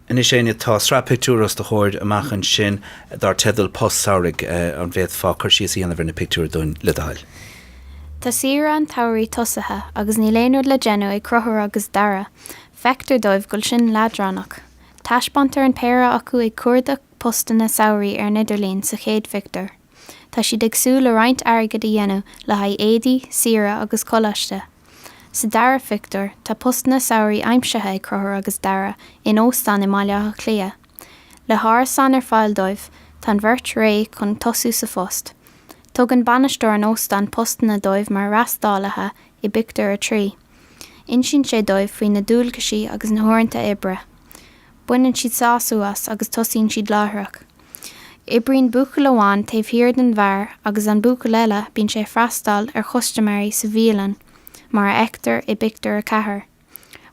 In is séine tá srá pictiúras de chóir amachchan sin dar teideal post-saoraigh an bhéad fá chuirsí ana bhar na pictiúr dún le dáil. Tá sira an tairí tosathe agus ní léonúd le genú ag crothúir agus dara, feictar dóibh goil sin ladránach. Taispantar an péra acu ag cuairdeach postanna saoirí ar Nidirlín sa chéad Victor. Tá siad ag sú le roinnt airgid a dhéanamh le haigh éadaí, sira agus coláiste. Sa dara Victor, tá postanna saoirí aimsithe ag crothúir agus dara in óstan i maileach clia. Le thar san ar fáil dóibh, tá an bhirt ré chun tosú sa phost. Tug an banisteoir an óstan postanna dóibh mar rastálathe i bictear a trí. Insin sé dóibh faoin na dúlcaisí agus na hórnta ibre. Buineann siad sásuas agus tosíonn siad láthreach. Ibríonn buacail amháin taobh hiard an bhar agus an buacail eile bíonn sé freastal ar chostamairí sa bhíolan, mar a ectar i bictear a chathair.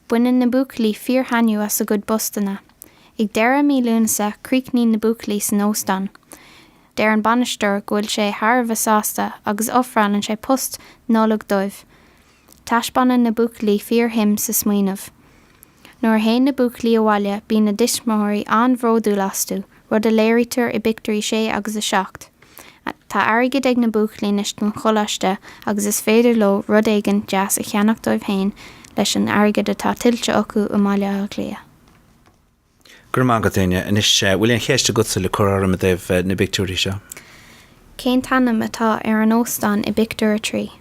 Buineann na buacalaí fíor hainniú as a gud bostanna. Ag 10 lúnasa críochnaí na buacalaí san óstan. Déir an banisteoir gohfuil sé tharbh sásta agus ofranan sé post nálog dóibh. Taispeanann na buacalaí fíor him sa smaoinemh. Nuair haon na buacalaí abhaile bíonn na dismóirí an-bhródú lasú, rud a léirítear i bictirí sé agus a seacht. Tá airgid ag na buacalaí is don choláiste agus is féidir lo rud éigean deas a cheannach dóibh hain leis an airgid atá tiltte acu i maileach clia. Gur mágad daine, in is bhfuil an chéiste gutsa le choráram a daobh na bictiúrí seo? Cén tanam atá ar an óstan i bictiúr a trí.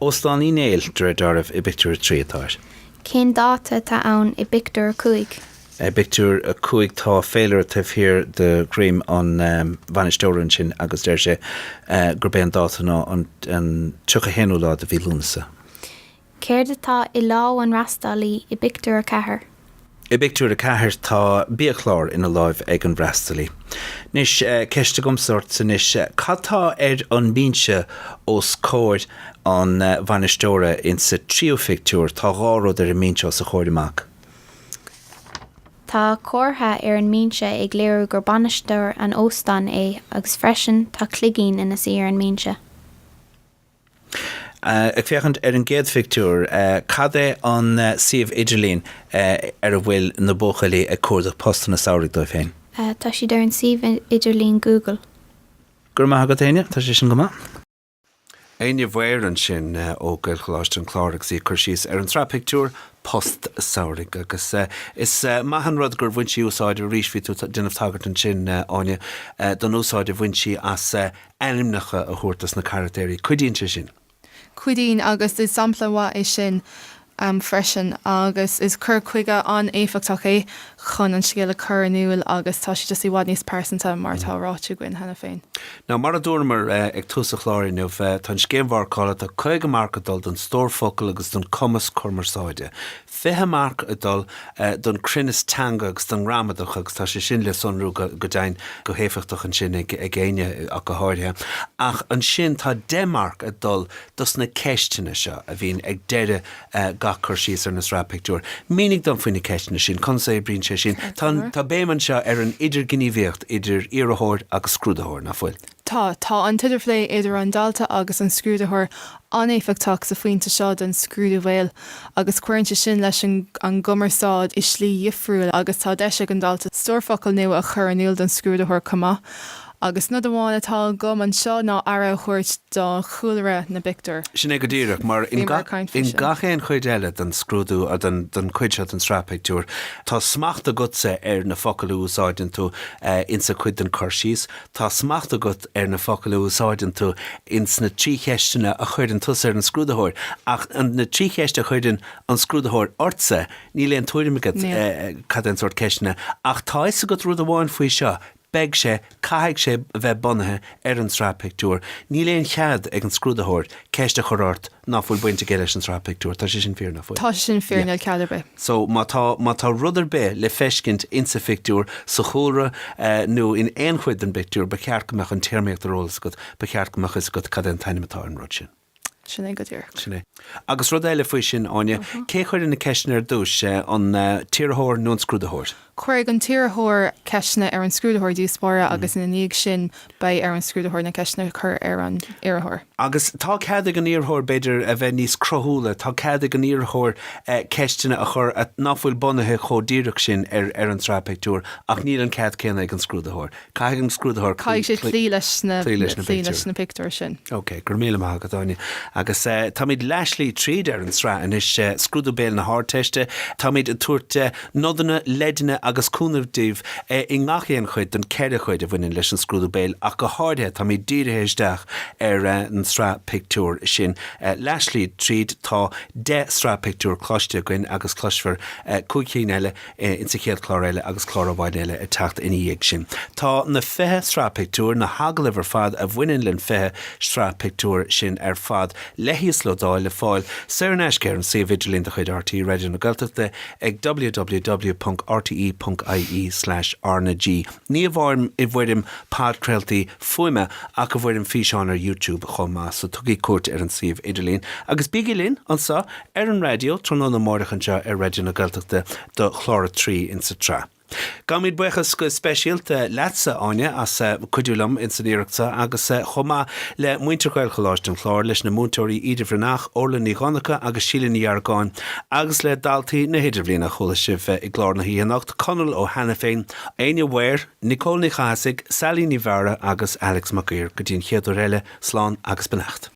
Óstan í néil darmh i bictiúr a trí atáir. Cén dáta tá ann i bictiúr a cuaig. Bictiúr a cuaig tá féilear taobh hir de gréim an bhainisteoireann sin agus déir sé gur bé an dáta ná an tucha héanú lá a bhí lúnasa. Céir atá i lá an rastálaí i bictiúr a chathair. I bictiúr a chathair tá gclár ina láimh ag an bhreastalí. Nis ceiste gomsort san is catá an bínse os cóir an bhainisteoire in sa tríú fictiúr tá gáród ar an mínseo sa chóir amach. Tá córtha ar an mínse ag léirú gur banisteoir an óstan é agus freisin tá cligín ina sí ar an mínse. Ag féchant ar an géad fictiúr, cad é an siomh Idirlín ar a bhfuil na buachalaí ag cuairdeach postanna saoraigh dóibh féin? Tá siad ar an siomh Idirlín Google. Gur maith go taine, tá sé sin go maith? Aine bhhair an sin ó Gaeltachta an clár agus í chuirsíos ar an srá pictiúr post saoraigh agus is maihan rud gur bhain si úsáid a ríis tú duinmh tagart an sin áine don úsáid a bhain si as elimnecha a thuirtas na caractéirí. Cuidíonn sé sin? Cuidín agus is sampla is sin freisin agus is cur chuige an éfachach é chun an scéile chur nuúil agus tá si just i bhhad níos persanta mar tá ráitiú goin hena féin. Ná mar a dúirmar ag túsa chláirniuh tá scéimhharcála a chuige marc adul don stórfocail agus don cumas churmarsáide. Fithe marc adul don crinnis teanga agus don ramadach agus tá sé sin le sonrú go dain go héfachtach an sin ag géine a go háirthe. Ach an sin tá démarc adul dus na ceistena seo a bhín ag deire ga chuirsíos ar na srá pictiúr. Mínig don faoin na ceistena sin, chun sé brín sé sin. Tá béman seo ar an idir gníomhéocht idir iarthóir agus scrúdúthóir na foiil. Tá an tiidirlé idir an dalta agus an scrúdúthóir an éfachach sa faointe seo den Scrúdú Béil agus cuirinte sin leis an gomarsáid is slí dhifriúil agus tá deise an dalta stórfocail nua a chur an níl den scrúdúthóir cumá. Agus nó amháin atá gom an seo ná ara chuirt do chúlra na bictiúr. Sinné go dtíreach mar in gachéon chuid eile den scrúdú a den chuidse an srá pictiúr, tá smacht a gutsa ar na focailú úsáideann tú insa chuid den chuirsíos, tá smacht a gut ar na focailú úsáideann tú ins na trícheistena a chuidann tus ar an scrúdúthóir, ach na trícheiste chuidann an scrúdúthóir orsa ní léon tuairimigad cad an sort ceistena, ach tá is a gut rud amháin faoi seo. Beg sé, caiigh sé bheith bunathe ar an srá pictiúr. Ní léon chead ag an scrúdúthóir ceiste chorát ná fuil buinte ge leis an srá pictiúr, tá sé sin fear na fuil. Tá sin fear na ceadar be. So má tá rudar be le feiscint insa fictiúr sa chóra nó in éon chuid an pictiúr ba ceart gomach an téirméocht arólas go ba ceart gomach is go cad an tainimetá an rud sin. Sinné go dtír. Sinné. Agus rud eile faoi sin áine, cé chuir ina ceisna ar dúis an tíorthóir nó an scrúdúthóir? Chuir an tíorthóir ceisna ar an scrúdúthóir díospóra agus ina níag sin ba ar an scrúdúthóir na ceisna chur ar an iarthóir. Agus tá cead an íorthóir beidir a bheith níos crothúla, tá cead an íorthóir ceistena a chur náfuil bunathe chodíireach sin ar an sraitheanna ach níl an cead céanna ag an scrúdúthóir. Caiigh an scrúdúthóir Caiigh sé tlí leis na pictiúr sin. Ok, gur míle maith atáine. Agus tá míid leislí tríd ar an sraitheanna is Scrúdú Béil na hArdteiste, tá míid an tuairt nodanna leidine agus cúnamhdíobh i ngachéan chuid den ceire chuid a bhainn leis an Scrúdú Béil ach go háirthe tá míid dírithe ar an sraitheanna sin. Leislí tríd tá 10 sraitheanna cloiste goin agus cloisfar cúicín eile in sa chéad gclár eile agus clár amháin eile a teacht ina dhéag sin. Tá na fethe sraitheanna na agallamh ar fad a bhainn len fethe sraitheanna sin ar fad leithíos le dáil le fáil saor an eiscéir an sé vigilín de chuid RTÉ Raidio na Gaeltachta ag www.rte.ie/arnag. Ní bhharm I bhfuidim podcréaltaí fuime ach go bhfuidim físeáin ar YouTube chomá so tugaí cuat ar an siomh idirlín. Agus bígilín anseo ar an radio tróna na mórdachainte ar Raidio na Gaeltachta do chlára trí in sa trá. Gamid buchas go speisialta leatsa áine as cuidiúlam in san iireachta agus chomá le muinteáil choláist an chlár leis na múnteirí idirhrenach orlan ní ghannacha agus sílan ní argáin agus le daltaí na héidirblina chola sibh I gclár na híanacht Conal ó Hannah féin Aine Weir, Nicole ní Chasig, Sally ní Bhara agus Alex Macír go dtíon chéadú eile slán agus benacht.